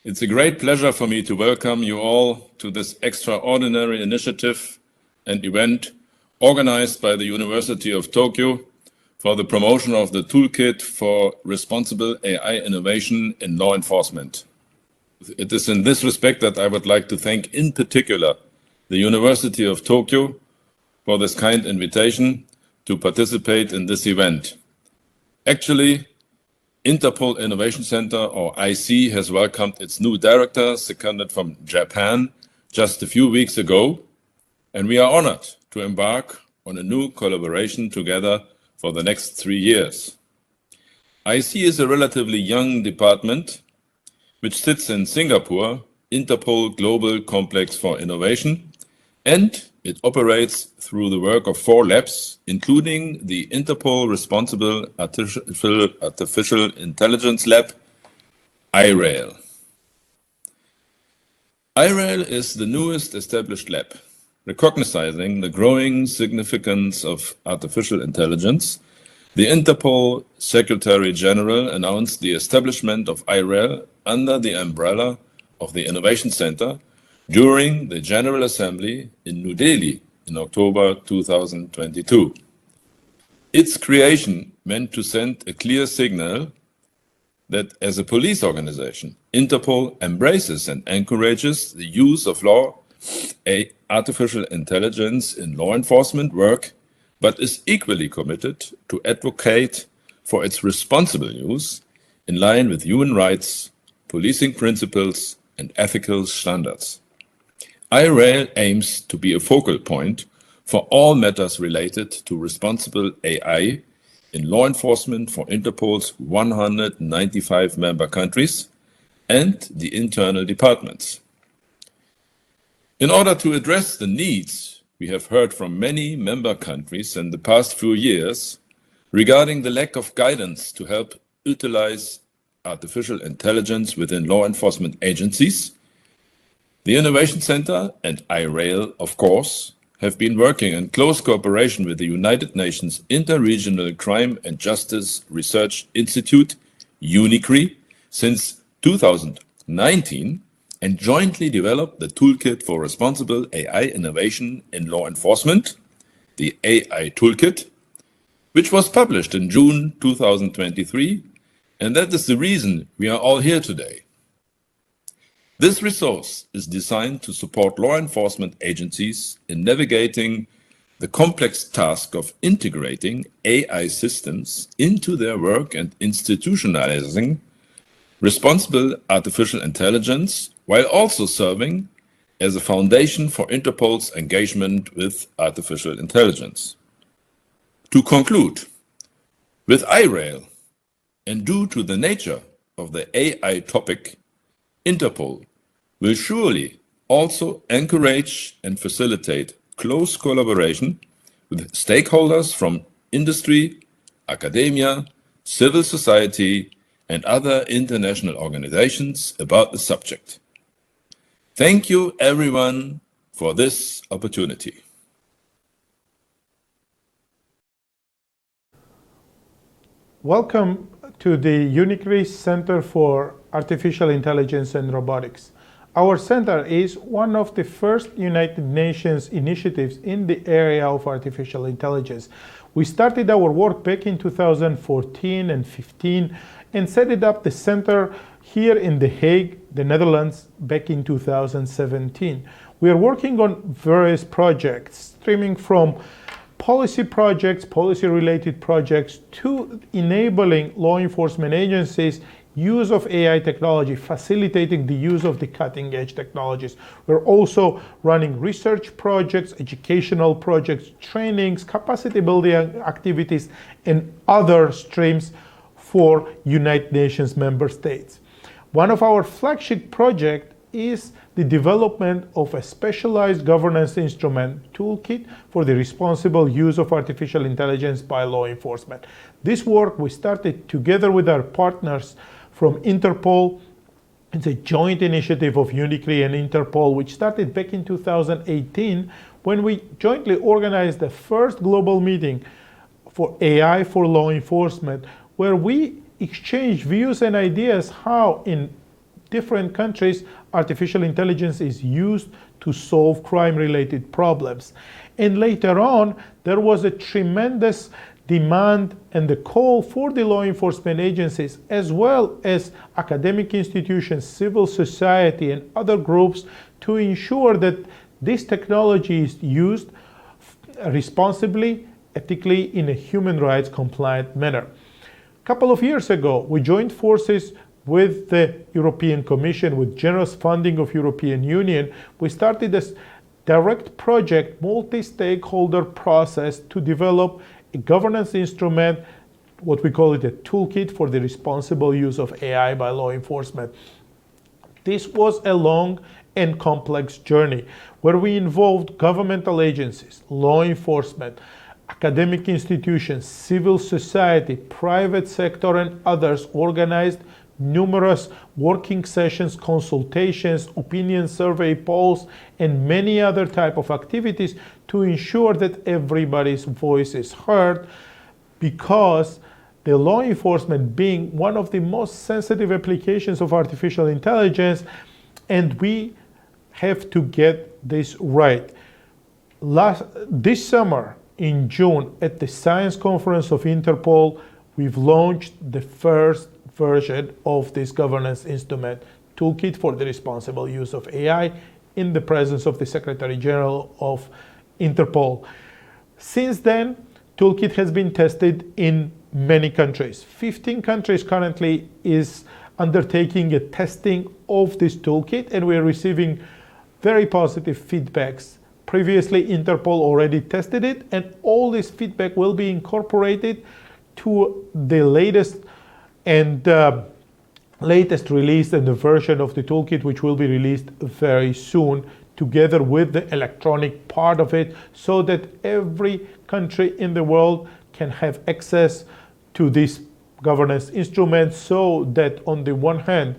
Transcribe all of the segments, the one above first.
It's a great pleasure for me to welcome you all to this extraordinary initiative and event organized by the University of Tokyo for the promotion of the Toolkit for Responsible AI Innovation in Law Enforcement. It is in this respect that I would like to thank in particular the University of Tokyo for this kind invitation to participate in this event. Actually, Interpol Innovation Center, or IC, has welcomed its new director, seconded from Japan, just a few weeks ago, and we are honored to embark on a new collaboration together for the next 3 years. IC is a relatively young department which sits in Singapore, Interpol Global Complex for Innovation, and it operates through the work of 4 labs, including the Interpol Responsible Artificial Intelligence Lab, IRAIL. IRAIL is the newest established lab, recognizing the growing significance of artificial intelligence. The Interpol Secretary General announced the establishment of IRAIL under the umbrella of the Innovation Center during the General Assembly in New Delhi in October 2022. Its creation meant to send a clear signal that as a police organization, Interpol embraces and encourages the use of artificial intelligence in law enforcement work, but is equally committed to advocate for its responsible use in line with human rights, policing principles, and ethical standards. IRAIL aims to be a focal point for all matters related to responsible AI in law enforcement for Interpol's 195 member countries and the internal departments. In order to address the needs we have heard from many member countries in the past few years regarding the lack of guidance to help utilize artificial intelligence within law enforcement agencies, the Innovation Center and IRAIL, of course, have been working in close cooperation with the United Nations Interregional Crime and Justice Research Institute, UNICRI, since 2019 and jointly developed the Toolkit for Responsible AI Innovation in Law Enforcement, the AI Toolkit, which was published in June 2023, and that is the reason we are all here today. This resource is designed to support law enforcement agencies in navigating the complex task of integrating AI systems into their work and institutionalizing responsible artificial intelligence, while also serving as a foundation for Interpol's engagement with artificial intelligence. To conclude, with IRAIL, and due to the nature of the AI topic, Interpol will surely also encourage and facilitate close collaboration with stakeholders from industry, academia, civil society, and other international organizations about the subject. Thank you, everyone, for this opportunity. Welcome to the UNICRI Center for Artificial Intelligence and Robotics. Our center is one of the first United Nations initiatives in the area of artificial intelligence. We started our work back in 2014 and 15 and set up the center here in The Hague, the Netherlands, back in 2017. We are working on various projects, stemming from policy projects, policy-related projects, to enabling law enforcement agencies use of AI technology, facilitating the use of the cutting-edge technologies. We're also running research projects, educational projects, trainings, capacity building activities, and other streams for United Nations member states. One of our flagship projects is the development of a specialized governance instrument, Toolkit, for the responsible use of artificial intelligence by law enforcement. This work we started together with our partners from Interpol. It's a joint initiative of UNICRI and Interpol, which started back in 2018 when we jointly organized the first global meeting for AI for law enforcement, where we exchanged views and ideas how in different countries, artificial intelligence is used to solve crime-related problems. And later on, there was a tremendous demand and the call for the law enforcement agencies, as well as academic institutions, civil society, and other groups to ensure that this technology is used responsibly, ethically, in a human rights compliant manner. A couple of years ago, we joined forces with the European Commission, with generous funding of European Union. We started this direct project, multi-stakeholder process to develop a governance instrument, what we call it a toolkit for the responsible use of AI by law enforcement. This was a long and complex journey where we involved governmental agencies, law enforcement, academic institutions, civil society, private sector, and others, organized numerous working sessions, consultations, opinion survey polls, and many other type of activities to ensure that everybody's voice is heard, because the law enforcement being one of the most sensitive applications of artificial intelligence, and we have to get this right. This summer, in June, at the Science Conference of Interpol, we've launched the first version of this governance instrument, Toolkit for the Responsible Use of AI, in the presence of the Secretary General of Interpol. Since then, Toolkit has been tested in many countries. 15 countries currently is undertaking a testing of this toolkit, and we're receiving very positive feedbacks. Previously, Interpol already tested it, and all this feedback will be incorporated to the latest release and the version of the toolkit, which will be released very soon, together with the electronic part of it, so that every country in the world can have access to this governance instrument, so that on the one hand,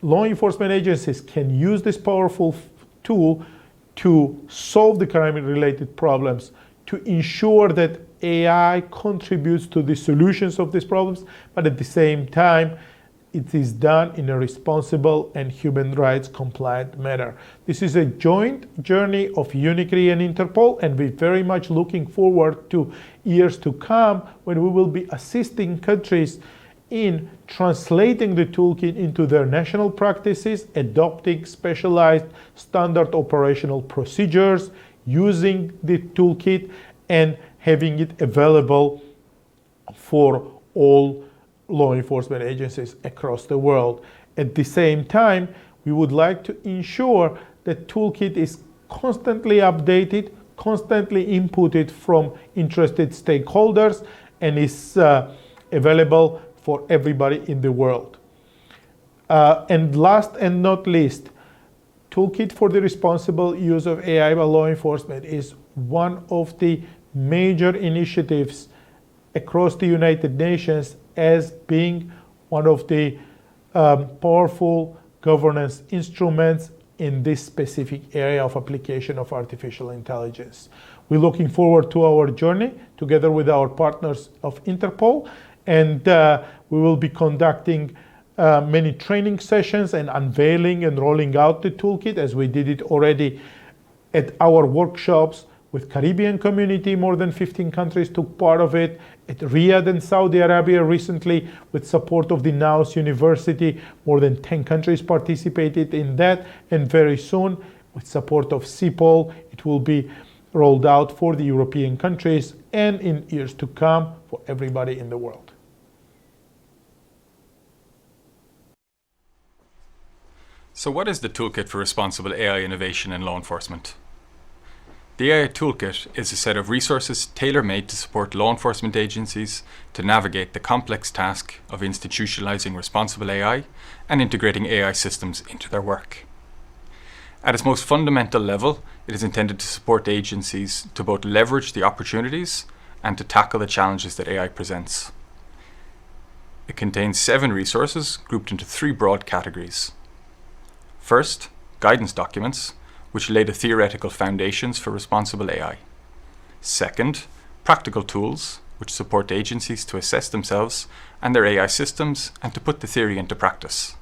law enforcement agencies can use this powerful tool to solve the crime-related problems, to ensure that AI contributes to the solutions of these problems, but at the same time, it is done in a responsible and human rights compliant manner. This is a joint journey of UNICRI and Interpol, and we're very much looking forward to years to come when we will be assisting countries in translating the toolkit into their national practices, adopting specialized standard operational procedures, using the toolkit, and having it available for all law enforcement agencies across the world. At the same time, we would like to ensure that toolkit is constantly updated, constantly inputted from interested stakeholders, and is available for everybody in the world. And last and not least, Toolkit for the Responsible Use of AI by Law Enforcement is one of the major initiatives across the United Nations as being one of the powerful governance instruments in this specific area of application of artificial intelligence. We're looking forward to our journey together with our partners of Interpol, and we will be conducting many training sessions and unveiling and rolling out the toolkit, as we did it already at our workshops with Caribbean community. More than 15 countries took part of it. At Riyadh in Saudi Arabia recently, with support of the NAUS University, more than 10 countries participated in that. And very soon, with support of CIPOL, it will be rolled out for the European countries, and in years to come for everybody in the world. So what is the Toolkit for Responsible AI Innovation in Law Enforcement? The AI Toolkit is a set of resources tailor-made to support law enforcement agencies to navigate the complex task of institutionalizing responsible AI and integrating AI systems into their work. At its most fundamental level, it is intended to support agencies to both leverage the opportunities and to tackle the challenges that AI presents. It contains 7 resources grouped into 3 broad categories. First, guidance documents, which lay the theoretical foundations for responsible AI. Second, practical tools, which support agencies to assess themselves and their AI systems and to put the theory into practice.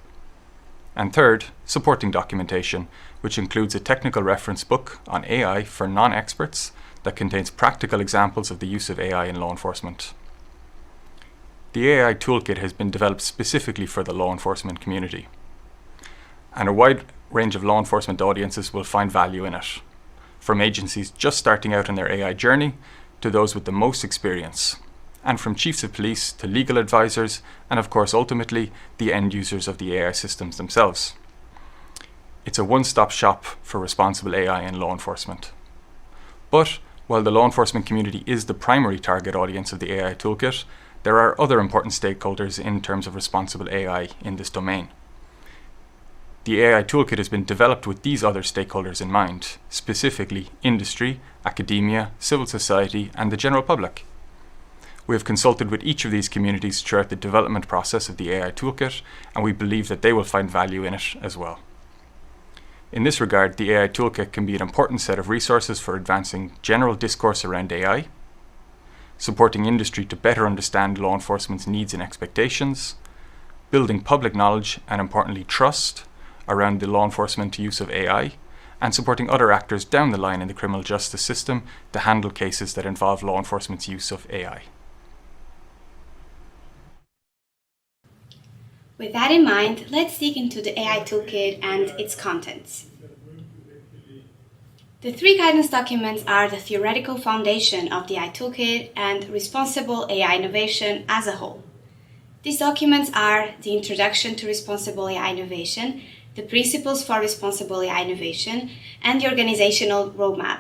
And third, supporting documentation, which includes a technical reference book on AI for non-experts that contains practical examples of the use of AI in law enforcement. The AI Toolkit has been developed specifically for the law enforcement community, and a wide range of law enforcement audiences will find value in it, from agencies just starting out on their AI journey to those with the most experience, and from chiefs of police to legal advisors, and of course ultimately the end users of the AI systems themselves. It's a one-stop shop for responsible AI in law enforcement. But while the law enforcement community is the primary target audience of the AI Toolkit, there are other important stakeholders in terms of responsible AI in this domain. The AI Toolkit has been developed with these other stakeholders in mind, specifically industry, academia, civil society, and the general public. We have consulted with each of these communities throughout the development process of the AI Toolkit, and we believe that they will find value in it as well. In this regard, the AI Toolkit can be an important set of resources for advancing general discourse around AI, supporting industry to better understand law enforcement's needs and expectations, building public knowledge and importantly trust around the law enforcement use of AI, and supporting other actors down the line in the criminal justice system to handle cases that involve law enforcement's use of AI. With that in mind, let's dig into the AI Toolkit and its contents. The three guidance documents are the theoretical foundation of the AI Toolkit and responsible AI innovation as a whole. These documents are the Introduction to Responsible AI Innovation, the Principles for Responsible AI Innovation, and the Organizational Roadmap.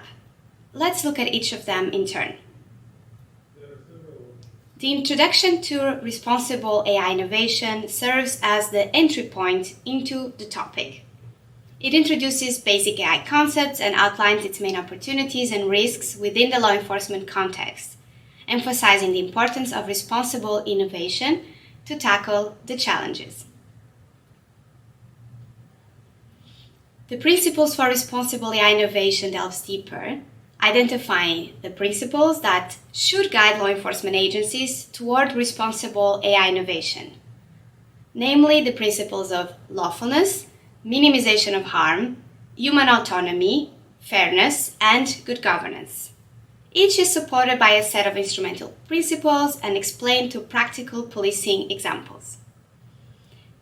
Let's look at each of them in turn. The Introduction to Responsible AI Innovation serves as the entry point into the topic. It introduces basic AI concepts and outlines its main opportunities and risks within the law enforcement context, emphasizing the importance of responsible innovation to tackle the challenges. The Principles for Responsible AI Innovation delves deeper, identifying the principles that should guide law enforcement agencies toward responsible AI innovation, namely the principles of lawfulness, minimization of harm, human autonomy, fairness, and good governance. Each is supported by a set of instrumental principles and explained through practical policing examples.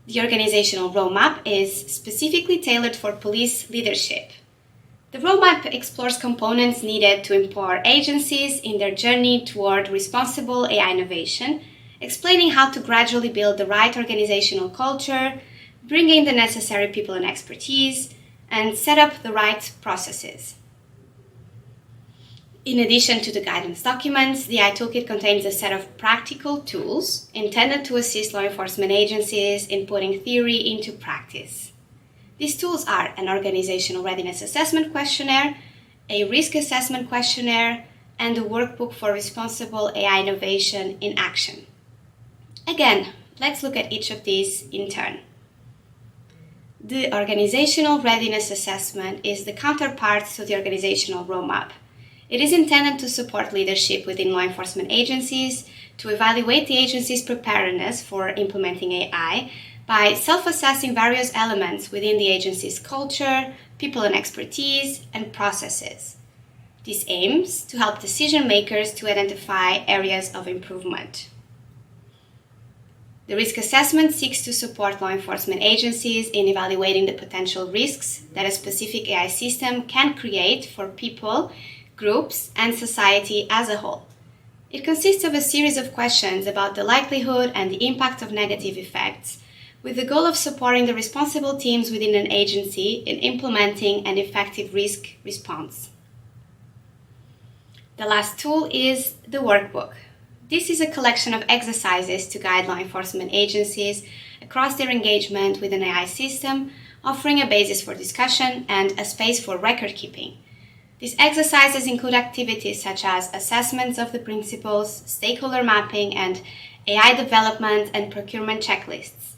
The organizational roadmap is specifically tailored for police leadership. The roadmap explores components needed to empower agencies in their journey toward responsible AI innovation, explaining how to gradually build the right organizational culture, bring in the necessary people and expertise, and set up the right processes. In addition to the guidance documents, the AI Toolkit contains a set of practical tools intended to assist law enforcement agencies in putting theory into practice. These tools are an organizational readiness assessment questionnaire, a risk assessment questionnaire, and a workbook for responsible AI innovation in action. Again, let's look at each of these in turn. The organizational readiness assessment is the counterpart to the organizational roadmap. It is intended to support leadership within law enforcement agencies, to evaluate the agency's preparedness for implementing AI by self-assessing various elements within the agency's culture, people and expertise, and processes. This aims to help decision makers to identify areas of improvement. The risk assessment seeks to support law enforcement agencies in evaluating the potential risks that a specific AI system can create for people, groups, and society as a whole. It consists of a series of questions about the likelihood and the impact of negative effects, with the goal of supporting the responsible teams within an agency in implementing an effective risk response. The last tool is the workbook. This is a collection of exercises to guide law enforcement agencies across their engagement with an AI system, offering a basis for discussion and a space for record keeping. These exercises include activities such as assessments of the principles, stakeholder mapping, and AI development and procurement checklists,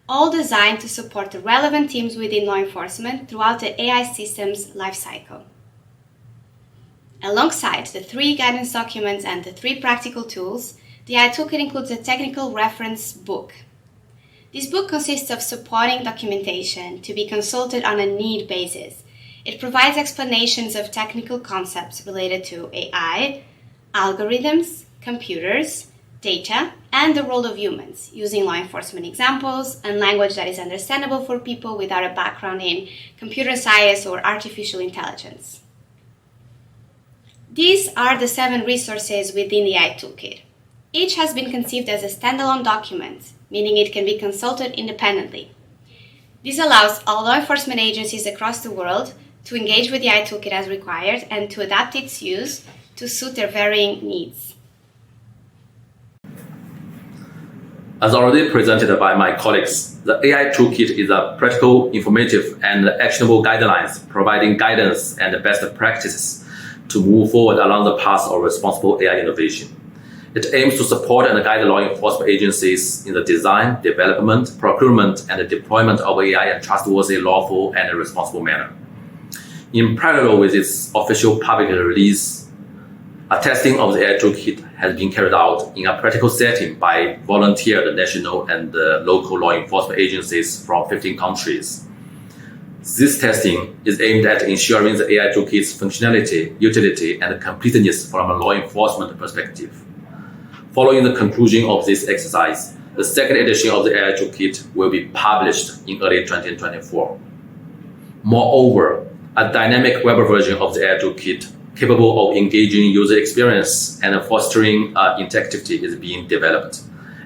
all designed to support the relevant teams within law enforcement throughout the AI system's lifecycle. Alongside the 3 guidance documents and the 3 practical tools, the AI Toolkit includes a technical reference book. This book consists of supporting documentation to be consulted on a need basis. It provides explanations of technical concepts related to AI, algorithms, computers, data, and the role of humans, using law enforcement examples and language that is understandable for people without a background in computer science or artificial intelligence. These are the 7 resources within the AI Toolkit. Each has been conceived as a standalone document, meaning it can be consulted independently. This allows all law enforcement agencies across the world to engage with the AI Toolkit as required and to adapt its use to suit their varying needs. As already presented by my colleagues, the AI Toolkit is a practical, informative, and actionable guidelines providing guidance and best practices to move forward along the path of responsible AI innovation. It aims to support and guide law enforcement agencies in the design, development, procurement, and deployment of AI in a trustworthy, lawful, and responsible manner. In parallel with its official public release, a testing of the AI Toolkit has been carried out in a practical setting by volunteered national and local law enforcement agencies from 15 countries. This testing is aimed at ensuring the AI Toolkit's functionality, utility, and completeness from a law enforcement perspective. Following the conclusion of this exercise, the second edition of the AI Toolkit will be published in early 2024. Moreover, a dynamic web version of the AI Toolkit capable of engaging user experience and fostering interactivity is being developed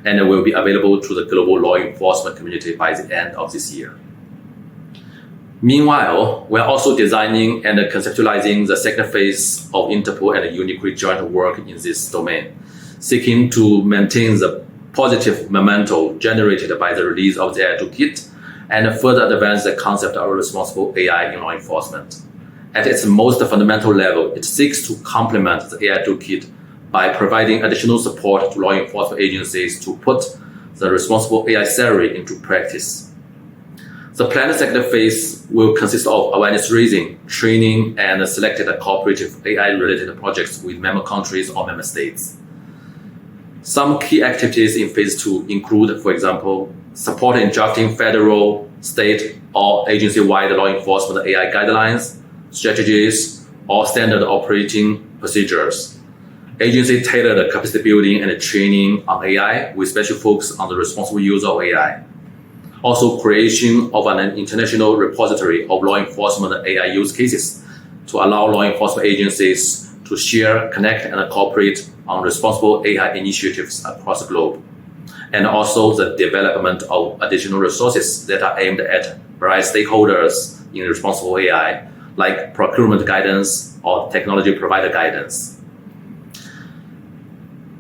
and will be available to the global law enforcement community by the end of this year. Meanwhile, we are also designing and conceptualizing the second phase of Interpol and UNICRI joint work in this domain, seeking to maintain the positive momentum generated by the release of the AI Toolkit and further advance the concept of responsible AI in law enforcement. At its most fundamental level, it seeks to complement the AI Toolkit by providing additional support to law enforcement agencies to put the responsible AI theory into practice. The planned second phase will consist of awareness raising, training, and selected cooperative AI-related projects with member countries or member states. Some key activities in phase 2 include, for example, support in drafting federal, state, or agency-wide law enforcement AI guidelines, strategies, or standard operating procedures. Agency-tailored capacity building and training on AI with special focus on the responsible use of AI. Also, creation of an international repository of law enforcement AI use cases to allow law enforcement agencies to share, connect, and cooperate on responsible AI initiatives across the globe. And also the development of additional resources that are aimed at various stakeholders in responsible AI, like procurement guidance or technology provider guidance.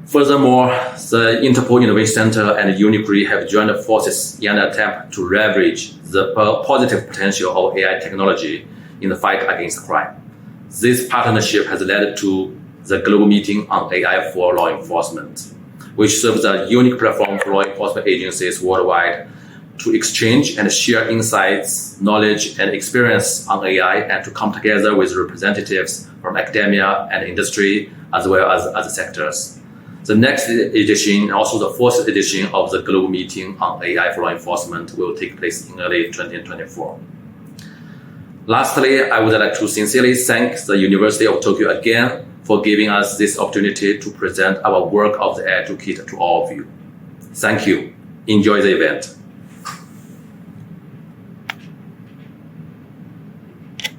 Furthermore, the Interpol Innovation Center and UNICRI have joined forces in an attempt to leverage the positive potential of AI technology in the fight against crime. This partnership has led to the global meeting on AI for law enforcement, which serves as a unique platform for law enforcement agencies worldwide to exchange and share insights, knowledge, and experience on AI and to come together with representatives from academia and industry as well as other sectors. The next edition, also the fourth edition of the global meeting on AI for law enforcement will take place in early 2024. Lastly, I would like to sincerely thank the University of Tokyo again for giving us this opportunity to present our work of the AI Toolkit to all of you. Thank you. Enjoy the event.